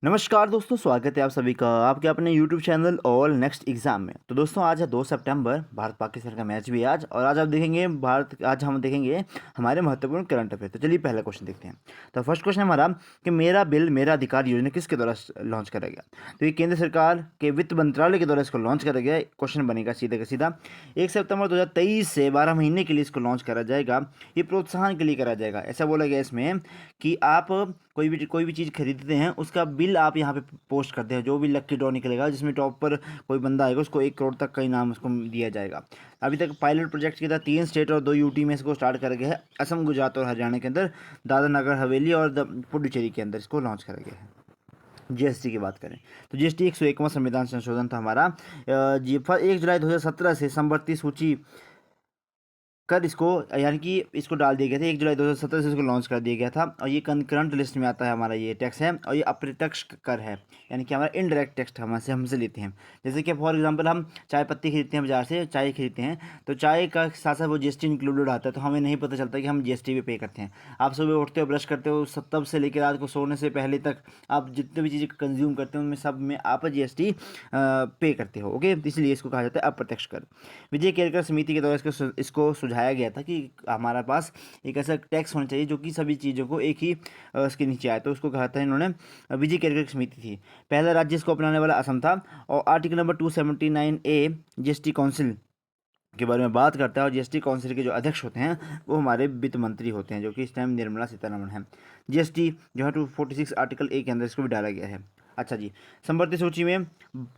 नमस्कार दोस्तों, स्वागत है आप सभी का आपके अपने YouTube channel all next exam में। तो दोस्तों आज है 2 सितंबर, भारत पाकिस्तान का मैच भी आज। और आज हम देखेंगे हमारे महत्वपूर्ण करंट अफेयर। तो चलिए पहला क्वेश्चन देखते हैं। तो फर्स्ट क्वेश्चन हमारा कि मेरा बिल मेरा अधिकार योजना किसके द्वारा लॉन्च करा गया। तो ये केंद्र सरकार के वित्त मंत्रालय के द्वारा इसको लॉन्च करा गया। क्वेश्चन बनेगा सीधे का सीधा 1 सितंबर 2023 से 12 महीने के लिए इसको लॉन्च करा जाएगा। ये प्रोत्साहन के लिए करा जाएगा। ऐसा बोला गया इसमें कि आप कोई भी चीज़ खरीदते हैं उसका बिल आप यहाँ पे पोस्ट करते हैं। जो भी लक्की ड्रॉ निकलेगा जिसमें टॉप पर कोई बंदा आएगा उसको 1 करोड़ तक का इनाम उसको दिया जाएगा। अभी तक पायलट प्रोजेक्ट के तहत 3 स्टेट और 2 यूटी में इसको स्टार्ट करा गया है। असम, गुजरात और हरियाणा के अंदर, दादरा नगर हवेली और पुडुचेरी के अंदर इसको लॉन्च करा गया है। जीएसटी की बात करें तो जीएसटी 101वां संविधान संशोधन था हमारा। जी 1 जुलाई 2017 से समवर्ती सूची कर इसको यानी कि इसको डाल दिया गया था। 1 जुलाई 2017 से इसको लॉन्च कर दिया गया था। और ये करंट लिस्ट में आता है हमारा ये टैक्स है। और ये अप्रत्यक्ष कर है यानी कि हमारा इनडायरेक्ट टैक्स हमसे लेते हैं। जैसे कि फॉर एग्जांपल हम चाय पत्ती खरीदते हैं, बाजार से चाय खरीदते हैं तो चाय का साथ साथ वो जीएसटी इंक्लूडेड आता है। तो हमें नहीं पता चलता कि हम जीएसटी भी पे करते हैं। आप सुबह उठते हो, ब्रश करते हो, तब से लेकर रात को सोने से पहले तक आप जितने भी चीज़ें कंज्यूम करते हो उनमें सब में आप जीएसटी पे करते हो। ओके, इसलिए इसको कहा जाता है अप्रत्यक्ष कर। विजय केरकर समिति के द्वारा इसको सुझाया गया था कि हमारा पास एक ऐसा टैक्स होना चाहिए जो कि सभी चीज़ों को एक ही उसके नीचे आए। तो उसको कहा था इन्होंने, विजय केरकर समिति थी। पहला राज्य इसको अपनाने वाला असम था। और article number 279A GST council के बारे में बात करता है। और जीएसटी काउंसिल के जो अध्यक्ष होते हैं वो हमारे वित्त मंत्री होते हैं, जो कि इस टाइम निर्मला सीतारमण है। जीएसटी जो है 246 आर्टिकल ए के अंदर इसको भी डाला गया है। अच्छा जी, संवर्ती सूची में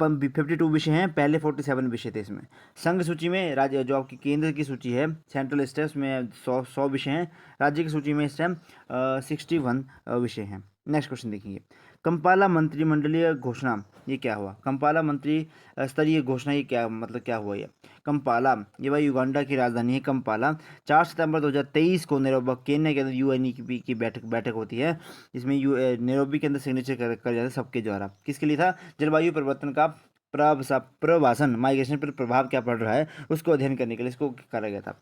52 विषय हैं, पहले 47 विषय थे इसमें। संघ सूची में राज्य जो आपकी केंद्र की सूची है, सेंट्रल लिस्ट है, उसमें 100 विषय हैं। राज्य की सूची में इस टाइम 61 विषय हैं। नेक्स्ट क्वेश्चन देखेंगे। कंपाला मंत्रिमंडलीय घोषणा ये क्या हुआ। कंपाला मंत्री स्तरीय घोषणा ये क्या मतलब क्या हुआ ये। कंपाला ये भाई युगांडा की राजधानी है कंपाला। 4 सितंबर 2023 को नैरोबी केन्या के अंदर यूएनईपी की बैठक होती है। इसमें नैरोबी के अंदर सिग्नेचर कर जाता है सबके द्वारा। किसके लिए था? जलवायु परिवर्तन का प्रभाषण माइग्रेशन पर प्रभाव क्या पड़ रहा है उसको अध्ययन करने के लिए इसको करा गया था।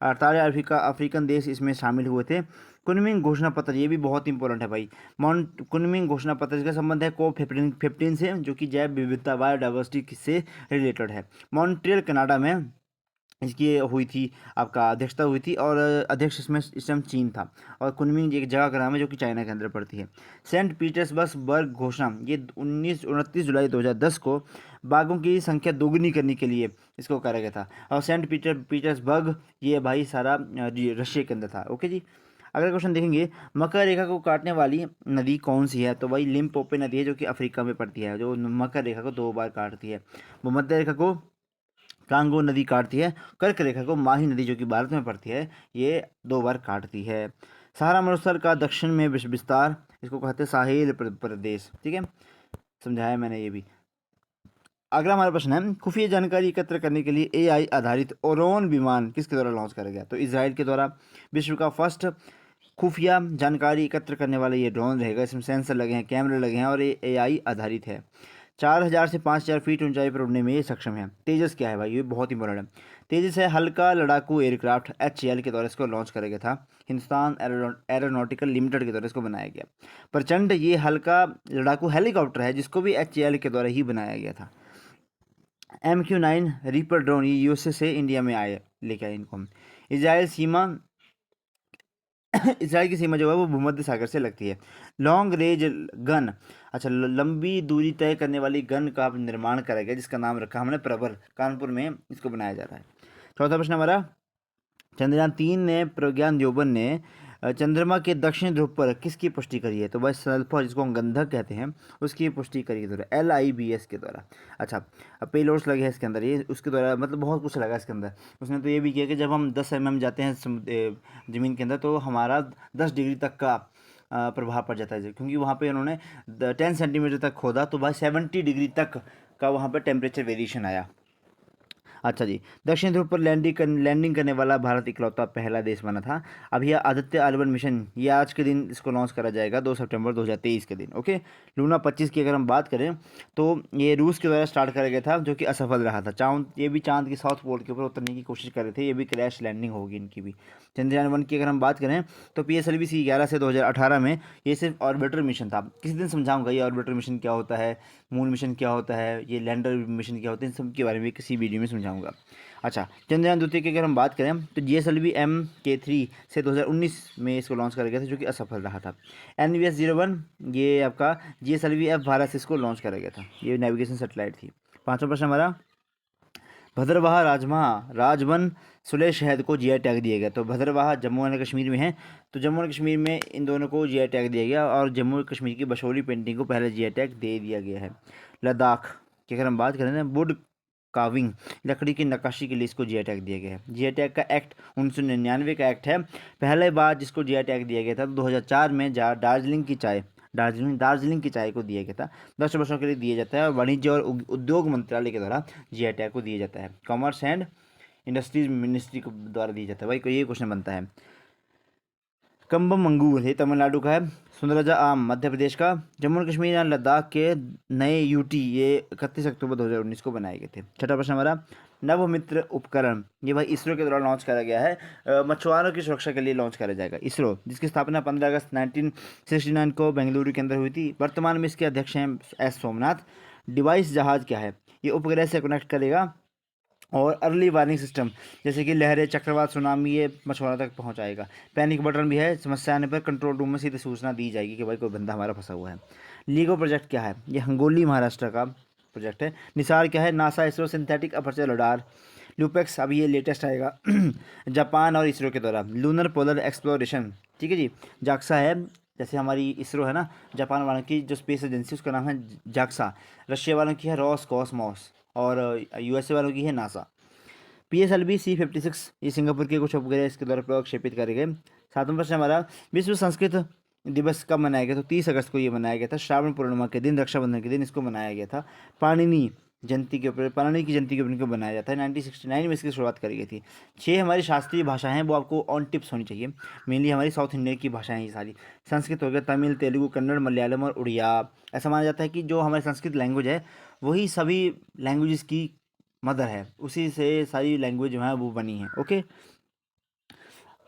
48 अफ्रीकन देश इसमें शामिल हुए थे। कुनमिंग घोषणा पत्र ये भी बहुत इंपॉर्टेंट है भाई। माउंट कुनमिंग घोषणा पत्र इसका संबंध है को 15 से, जो कि जैव विविधता बायोडाइवर्सिटी से रिलेटेड है। मॉन्ट्रियल कनाडा में इसकी हुई थी, आपका अध्यक्षता हुई थी। और अध्यक्ष इसमें इस टाइम चीन था। और कुनमिंग एक जगह का नाम है जो कि चाइना के अंदर पड़ती है। सेंट पीटर्सबर्ग घोषणा ये 29 जुलाई 2010 को बाघों की संख्या दोगुनी करने के लिए इसको करा गया था। और सेंट पीटर्सबर्ग ये भाई सारा रशिया के अंदर था। ओके जी, अगला क्वेश्चन देखेंगे। मकर रेखा को काटने वाली नदी कौन सी है। तो भाई लिम्पोपो नदी है जो कि अफ्रीका में पड़ती है, जो मकर रेखा को 2 बार काटती है। भूमध्य रेखा को कांगो नदी काटती है। कर्क रेखा को माही नदी जो कि भारत में पड़ती है ये 2 बार काटती है। सहारा मरुस्थल का दक्षिण में विस्तार इसको कहते हैं साहेल प्रदेश। ठीक है, समझाया मैंने ये भी। अगला हमारा प्रश्न है, खुफिया जानकारी एकत्र करने के लिए एआई आधारित ओरोन विमान किसके द्वारा लॉन्च करा गया। तो इसराइल के द्वारा विश्व का फर्स्ट खुफिया जानकारी एकत्र करने वाला ये ड्रोन रहेगा। इसमें सेंसर लगे हैं, कैमरे लगे हैं और ये एआई आधारित है। 4000 से 5000 फीट ऊंचाई पर उड़ने में ये सक्षम है। तेजस क्या है भाई, ये बहुत इंपॉर्टेंट है। तेजस है हल्का लड़ाकू एयरक्राफ्ट, HAL के द्वारा इसको लॉन्च करा गया था। हिंदुस्तान एरोनॉटिकल लिमिटेड के द्वारा इसको बनाया गया। प्रचंड ये हल्का लड़ाकू हेलीकॉप्टर है जिसको भी HAL के द्वारा ही बनाया गया था। MQ-9 रीपर ड्रोन ये यूएसए से इंडिया में आए लेके आए इनको हम। इसराइल सीमा इसराइल की सीमा जो है वो भूमध्य सागर से लगती है। लॉन्ग रेंज गन, अच्छा लंबी दूरी तय करने वाली गन का निर्माण करा गया जिसका नाम रखा हमने प्रबल। कानपुर में इसको बनाया जा रहा है। चौथा प्रश्न हमारा, चंद्रयान 3 ने प्रज्ञान यौवन ने चंद्रमा के दक्षिण ध्रुव पर किसकी पुष्टि करी है। तो भाई सल्फर जिसको हम गंधक कहते हैं उसकी पुष्टि करी के द्वारा LIBS के द्वारा। अच्छा, पेलोड्स लगे हैं इसके अंदर, ये उसके द्वारा मतलब बहुत कुछ लगा इसके अंदर। उसने तो ये भी किया कि जब हम 10 mm जाते हैं ज़मीन के अंदर तो हमारा 10 डिग्री तक का प्रभाव पड़ जाता है। क्योंकि वहाँ पे उन्होंने 10 सेंटीमीटर तक खोदा तो भाई 70 डिग्री तक का वहाँ पर टेम्परेचर वेरिएशन आया। अच्छा जी, दक्षिण ध्रुव पर लैंडिंग करने वाला भारत इकलौता पहला देश बना था। अब यह आदित्य अर्बन मिशन, ये आज के दिन इसको लॉन्च करा जाएगा 2 सितंबर 2023 के दिन। ओके, लूना 25 की अगर हम बात करें तो ये रूस के द्वारा स्टार्ट करा गया था, जो कि असफल रहा था। ये भी चांद के साउथ पोल के ऊपर उतरने की कोशिश कर रहे थे, ये भी क्रैश लैंडिंग होगी इनकी भी। चंद्रयान 1 की अगर हम बात करें तो PSLV C11 से 2018 में ये सिर्फ ऑर्बिटर मिशन था। किसी दिन समझाऊंगा ये ऑर्बिटर मिशन क्या होता है, मून मिशन क्या होता है, ये लैंडर मिशन क्या होते हैं, इन सब के बारे में किसी वीडियो में समझाऊंगा। अच्छा, चंद्रयान द्वितीय की अगर हम बात करें तो GSLV Mk3 से 2019 में इसको लॉन्च करा गया था, जो कि असफल रहा था। NVS-01 ये आपका GSLV F भारत से इसको लॉन्च करा गया था, ये नेविगेशन सेटेलाइट थी। पांचवा प्रश्न हमारा, भद्रवाह राजवन सुलेह शहद को GI टैग दिया गया। तो भद्रवाह जम्मू एंड कश्मीर में है, तो जम्मू एंड कश्मीर में इन दोनों को GI टैग दिया गया और जम्मू कश्मीर की बशोली पेंटिंग को पहले GI टैग दे दिया गया है। लद्दाख की अगर हम बात करें ना, वुड काविंग लकड़ी की नक्काशी के लिए इसको GI टैग दिया गया है। GI टैग का एक्ट 1999 का एक्ट है। पहले बार जिसको GI टैग दिया गया था 2004 में दार्जिलिंग की चाय को दिया गया था। 10 वर्षों के लिए दिया जाता है और वाणिज्य और उद्योग मंत्रालय के द्वारा GI टैग को दिया जाता है। कॉमर्स एंड इंडस्ट्रीज मिनिस्ट्री को द्वारा दिया जाता है। भाई कोई ये क्वेश्चन बनता है। कम्बम अंगूर ये तमिलनाडु का है। सुंदरजा आम मध्य प्रदेश का। जम्मू एंड कश्मीर और लद्दाख के नए UT ये 31 अक्टूबर 2019 को बनाए गए थे। छठा प्रश्न हमारा, नवमित्र उपकरण ये भाई इसरो के द्वारा लॉन्च करा गया है। मछुआरों की सुरक्षा के लिए लॉन्च करा जाएगा इसरो, जिसकी स्थापना 15 अगस्त 1969 को बेंगलुरु के अंदर हुई थी। वर्तमान में इसके अध्यक्ष हैं S सोमनाथ। डिवाइस जहाज क्या है, ये उपग्रह से कनेक्ट करेगा और अर्ली वार्निंग सिस्टम जैसे कि लहरें, चक्रवात, सुनामी ये मछुआरों तक पहुंचाएगा। पैनिक बटन भी है, समस्या आने पर कंट्रोल रूम में सीधे सूचना दी जाएगी कि भाई कोई बंदा हमारा फंसा हुआ है। लीगो प्रोजेक्ट क्या है, ये हंगोली महाराष्ट्र का प्रोजेक्ट है। निसार क्या है, NASA ISRO synthetic aperture radar. LUPEX अभी ये लेटेस्ट आएगा जापान और इसरो के द्वारा। लूनर पोलर एक्सप्लोरेशन, ठीक है जी। जाक्सा है, जैसे हमारी इसरो है ना, जापान वालों की जो स्पेस एजेंसी उसका नाम है जाक्सा। रशिया वालों की है रॉस कॉस्मॉस और USA वालों की है नासा। PSLV C56 ये सिंगापुर के कुछ उपग्रह इसके द्वारा प्रक्षेपित करे गए। सातवां प्रश्न हमारा, विश्व संस्कृत दिवस कब मनाया गया? तो 30 अगस्त को ये मनाया गया था। श्रावण पूर्णिमा के दिन, रक्षाबंधन के दिन इसको मनाया गया था। पाणिनि जयंती के ऊपर, पाणिनि की जयंती के ऊपर इनको बनाया जाता है। 1969 में इसकी शुरुआत करी गई थी। 6 हमारी शास्त्रीय भाषाएं हैं, वो आपको ऑन टिप्स होनी चाहिए। मेनली हमारी साउथ इंडिया की भाषाएं ये सारी। संस्कृत हो गया, तमिल, तेलुगु, कन्नड़, मलयालम और उड़िया। ऐसा माना जाता है कि जो हमारी संस्कृत लैंग्वेज है वही सभी लैंग्वेजेस की मदर है, उसी से सारी लैंग्वेज जो है वो बनी है। ओके,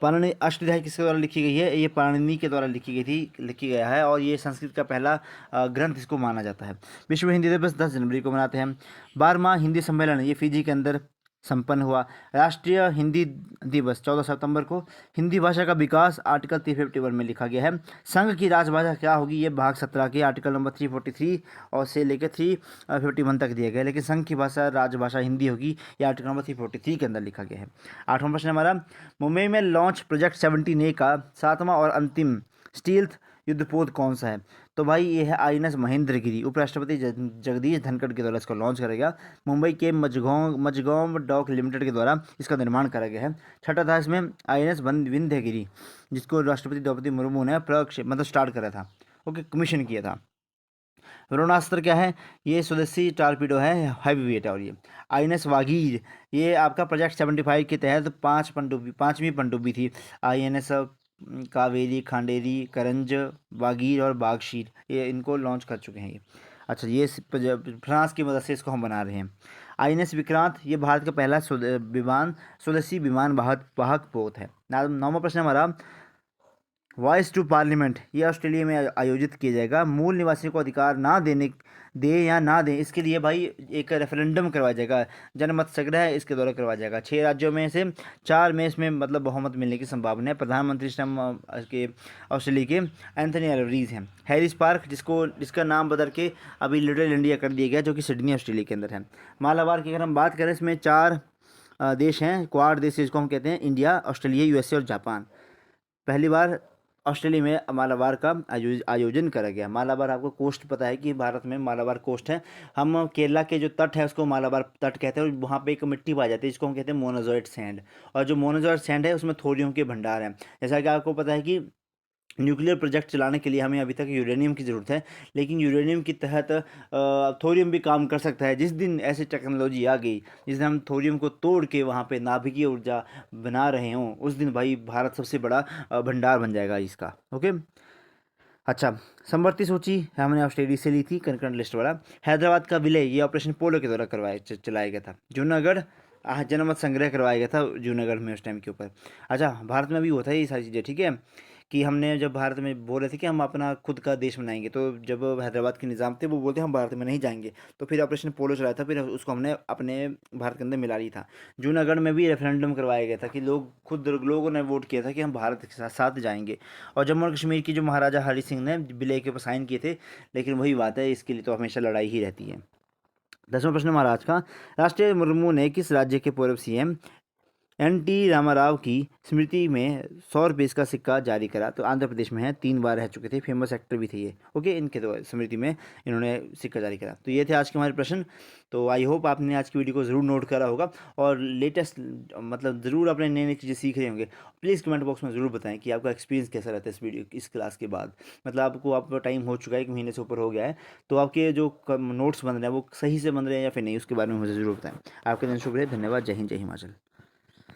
पाणिनि अष्टाध्यायी किसके द्वारा लिखी गई है? ये पाणिनि के द्वारा लिखी गया है और ये संस्कृत का पहला ग्रंथ इसको माना जाता है। विश्व हिंदी दिवस 10 जनवरी को मनाते हैं। 12वां हिंदी सम्मेलन ये फिजी के अंदर संपन्न हुआ। राष्ट्रीय हिंदी दिवस 14 सितंबर को। हिंदी भाषा का विकास आर्टिकल 351 में लिखा गया है। संघ की राजभाषा क्या होगी? ये भाग 17 के आर्टिकल नंबर 343 और से लेकर 351 तक दिया गया है, लेकिन संघ की भाषा राजभाषा हिंदी होगी, ये आर्टिकल नंबर 343 के अंदर लिखा गया है। 8वां प्रश्न हमारा, मुंबई में लॉन्च प्रोजेक्ट 17A का 7वां और अंतिम स्टील्थ युद्धपोत कौन सा है? तो भाई ये है INS महेंद्रगिरी। उपराष्ट्रपति जगदीश धनखड़ के द्वारा इसको लॉन्च करा गया। मुंबई के मझगांव डॉक लिमिटेड के द्वारा इसका निर्माण करा गया है। छठा था इसमें INS विंध्यगिरी, जिसको राष्ट्रपति द्रौपदी मुर्मू ने मतलब स्टार्ट करा था, ओके, कमीशन किया था। वरुणास्त्र क्या है? ये स्वदेशी टारपीडो है, हैवी वेट है। और ये INS वागीर ये आपका प्रोजेक्ट 75 के तहत पाँचवीं पनडुब्बी थी। INS कावेरी, खांडेरी, करंज, वागीर और बागशीर ये इनको लॉन्च कर चुके हैं ये। अच्छा, ये फ्रांस की मदद से इसको हम बना रहे हैं। INS विक्रांत ये भारत का पहला स्वदेशी विमान वाहक पोत है। 9वां प्रश्न हमारा, वॉइस टू पार्लियामेंट ये ऑस्ट्रेलिया में आयोजित किया जाएगा। मूल निवासियों को अधिकार ना दें इसके लिए भाई एक रेफरेंडम करवाया जाएगा, जनमत संग्रह इसके द्वारा करवाया जाएगा। 6 राज्यों में से 4 में इसमें मतलब बहुमत मिलने की संभावना है। प्रधानमंत्री के ऑस्ट्रेलिया के एंथनी एल्बनीज़ हैं। हैरिस पार्क जिसका नाम बदल के अभी लिटिल इंडिया कर दिया गया, जो कि सिडनी ऑस्ट्रेलिया के अंदर है। मालाबार की अगर हम बात करें, इसमें 4 देश हैं, क्वाड देश जिसको हम कहते हैं, इंडिया, ऑस्ट्रेलिया, USA और जापान। पहली बार ऑस्ट्रेलिया में मालाबार का आयोजन करा गया। मालाबार आपको कोस्ट पता है कि भारत में मालाबार कोस्ट है। हम केरला के जो तट है उसको मालाबार तट कहते हैं और वहाँ पे एक मिट्टी पाई जाती है जिसको हम कहते हैं मोनोजोइट सैंड। और जो मोनोजोइट सैंड है उसमें थोरियम के भंडार हैं। जैसा कि आपको पता है कि न्यूक्लियर प्रोजेक्ट चलाने के लिए हमें अभी तक यूरेनियम की ज़रूरत है, लेकिन यूरेनियम के तहत थोरियम भी काम कर सकता है। जिस दिन ऐसी टेक्नोलॉजी आ गई, जिस दिन हम थोरियम को तोड़ के वहाँ पे नाभिकीय ऊर्जा बना रहे हों, उस दिन भाई भारत सबसे बड़ा भंडार बन जाएगा इसका। ओके। अच्छा, संवर्ती सूची हमने ऑस्ट्रेलिया से ली थी, कंकरेंट लिस्ट वाला। हैदराबाद का विलय ये ऑपरेशन पोलो के द्वारा चलाया गया था। जूनागढ़ जनमत संग्रह करवाया गया था जूनागढ़ में उस टाइम के ऊपर। अच्छा, भारत में भी होता है ये सारी चीज़ें, ठीक है। कि हमने जब भारत में बोल रहे थे कि हम अपना खुद का देश बनाएंगे, तो जब हैदराबाद के निज़ाम थे वो बोलते हम भारत में नहीं जाएंगे, तो फिर ऑपरेशन पोलो चलाया था, फिर उसको हमने अपने भारत के अंदर मिला ली था। जूनागढ़ में भी रेफरेंडम करवाया गया था कि लोगों ने वोट किया था कि हम भारत के साथ जाएंगे। और जम्मू और कश्मीर की जो महाराजा हरि सिंह ने विलय के ऊपर साइन किए थे, लेकिन वही बात है, इसके लिए तो हमेशा लड़ाई ही रहती है। 10वां प्रश्न महाराज का, राष्ट्रीय मुर्मू ने किस राज्य के पूर्व सीएम एन.टी. रामाराव की स्मृति में 100 रुपये का सिक्का जारी करा? तो आंध्र प्रदेश में है, 3 बार रह चुके थे, फेमस एक्टर भी थे ये। ओके, इनके तो स्मृति में इन्होंने सिक्का जारी करा। तो ये थे आज के हमारे प्रश्न। तो आई होप आपने आज की वीडियो को ज़रूर नोट करा होगा और लेटेस्ट मतलब ज़रूर अपने नई नई चीज़ें सीख रहे होंगे। प्लीज़ कमेंट बॉक्स में ज़रूर बताएं कि आपका एक्सपीरियंस कैसा रहता है इस क्लास के बाद। मतलब आपका टाइम हो चुका है, 1 महीने से ऊपर हो गया है, तो आपके जो नोट्स बन रहे हैं वो सही से बन रहे हैं या फिर नहीं, उसके बारे में मुझे ज़रूर बताएं। आपके दिन शुभ रहे। धन्यवाद। जय हिंद, जय हिमाचल।